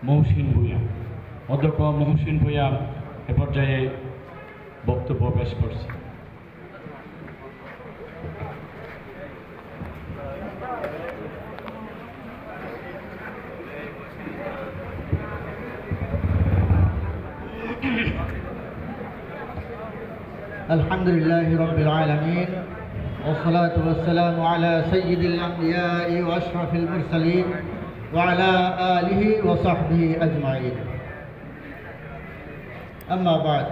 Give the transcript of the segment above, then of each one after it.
মহসিন ভূঁইয়া। অধ্যক্ষ মহসিন ভূঁইয়া এ পর্যায়ে বক্তব্য পেশ করছে। الحمد لله رب العالمين والصلاة والسلام على سيد الأنبياء وأشرف المرسلين وعلى آله وصحبه أجمعين. أما بعد،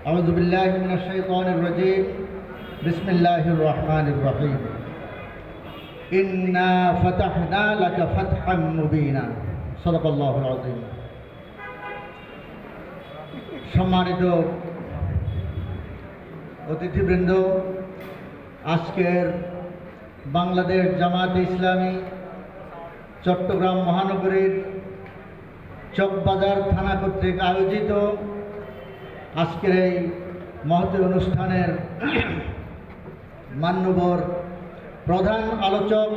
أعوذ بالله من الشيطان الرجيم. بسم الله الرحمن الرحيم. إنا فتحنا لك فتحا مبينا. صدق الله العظيم. সম্মানিত অতিথিবৃন্দ, আজকের বাংলাদেশ জামায়াতে ইসলামী চট্টগ্রাম মহানগরীর চকবাজার থানা কর্তৃক আয়োজিত আজকের এই মহতী অনুষ্ঠানের মান্যবর প্রধান আলোচক,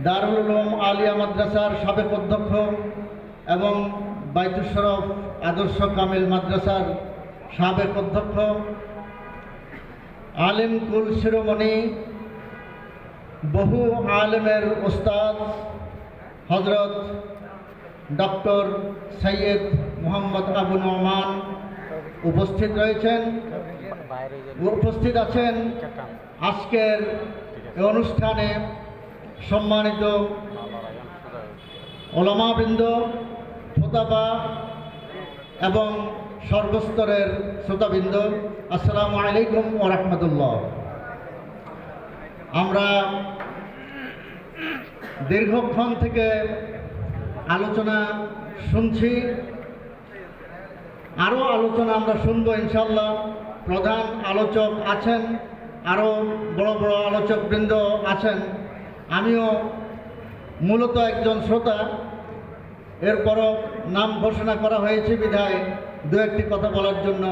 দারুল উলুম আলিয়া মাদ্রাসার সাবেক অধ্যক্ষ এবং বাইতুল শরফ আদর্শ কামিল মাদ্রাসার সাবেক অধ্যক্ষ, আলেম কুল শিরোমণি, বহু আলেমের ওস্তাদ হজরত ডক্টর সৈয়দ মোহাম্মদ আবু নোমান উপস্থিত আছেন আজকের এই অনুষ্ঠানে। সম্মানিত ওলামাবৃন্দ, খোতাবা এবং সর্বস্তরের শ্রোতাবৃন্দ, আসসালামু আলাইকুম ওয়া রাহমাতুল্লাহ। আমরা দীর্ঘক্ষণ থেকে আলোচনা শুনছি, আরও আলোচনা আমরা শুনবো ইনশাআল্লাহ। প্রধান আলোচক আছেন, আরও বড় বড় আলোচকবৃন্দ আছেন। আমিও মূলত একজন শ্রোতা, এরপরও নাম ঘোষণা করা হয়েছে বিধায় দু একটি কথা বলার জন্য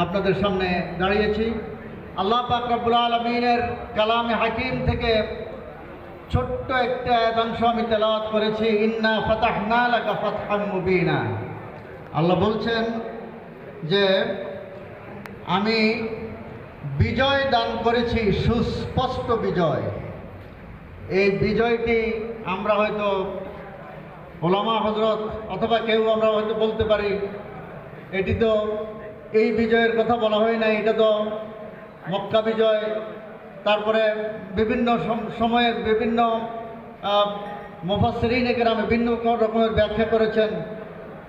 আপনাদের সামনে দাঁড়িয়েছি। আল্লাহ পাক রব্বুল আলামিনের কালামে হাকিম থেকে ছোট্ট একটা আয়াতাংশ আমি তেলাওয়াত করেছি। ইন্না ফাতাহনা লাকা ফাতহাম মুবিনা। আল্লাহ বলছেন যে আমি বিজয় দান করেছি, সুস্পষ্ট বিজয়। এই বিজয়টি আমরা হয়তো ওলামা হজরত অথবা কেউ আমরা হয়তো বলতে পারি এটি তো এই বিজয়ের কথা বলা হয় না, এটা তো মক্কা বিজয়। তারপরে বিভিন্ন সময়ের বিভিন্ন মুফাসসিরিন কেরাম বিভিন্ন রকমের ব্যাখ্যা করেছেন।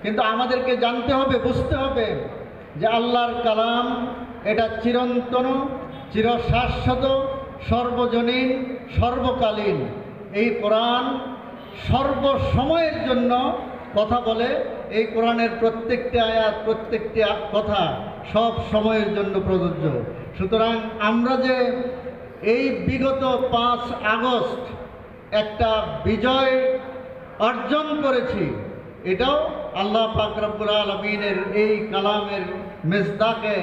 কিন্তু আমাদেরকে জানতে হবে, বুঝতে হবে যে আল্লাহর কালাম এটা চিরন্তন, চিরশাশ্বত, সর্বজনীন, সর্বকালীন। এই কোরআন সর্বসময়ের জন্য কথা বলে। এই কোরআনের প্রত্যেকটি আয়াত, প্রত্যেকটি কথা সব সময়ের জন্য প্রযোজ্য। সুতরাং আমরা যে এই বিগত 5 আগস্ট একটা বিজয় অর্জন করেছি, এটাও আল্লাহ পাক রব্বুল আলামিনের এই কালামের মেজদাকে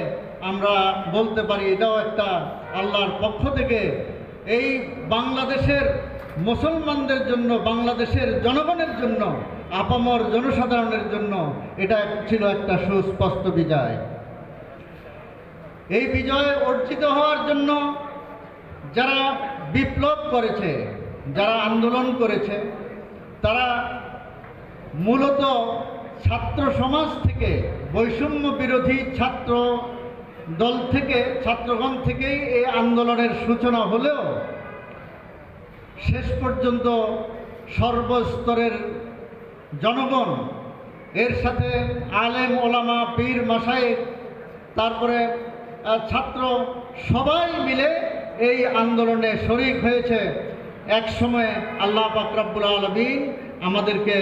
আমরা বলতে পারি। এটাও একটা আল্লাহর পক্ষ থেকে এই বাংলাদেশের মুসলমানদের জন্য, বাংলাদেশের জনগণের জন্য, আপামর জনসাধারণের জন্য এটা ছিল একটা সুস্পষ্ট বিজয়। এই বিজয় অর্জিত হওয়ার জন্য যারা বিপ্লব করেছে, যারা আন্দোলন করেছে, তারা মূলত ছাত্র সমাজ থেকে, বৈষম্য বিরোধী ছাত্র দল থেকে, ছাত্রগণ থেকেই এই আন্দোলনের সূচনা হলেও শেষ পর্যন্ত সর্বস্তরের জনগণ, এর সাথে আলেম ওলামা, পীর মাশায়েখ, তারপরে ছাত্র সবাই মিলে এই আন্দোলনে শরীক হয়েছে। এক সময়ে আল্লাহ পাক রব্বুল আলামিন আমাদেরকে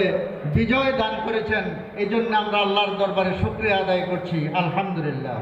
বিজয় দান করেছেন। এই জন্য আমরা আল্লাহর দরবারে শুকরিয়া আদায় করছি, আলহামদুলিল্লাহ।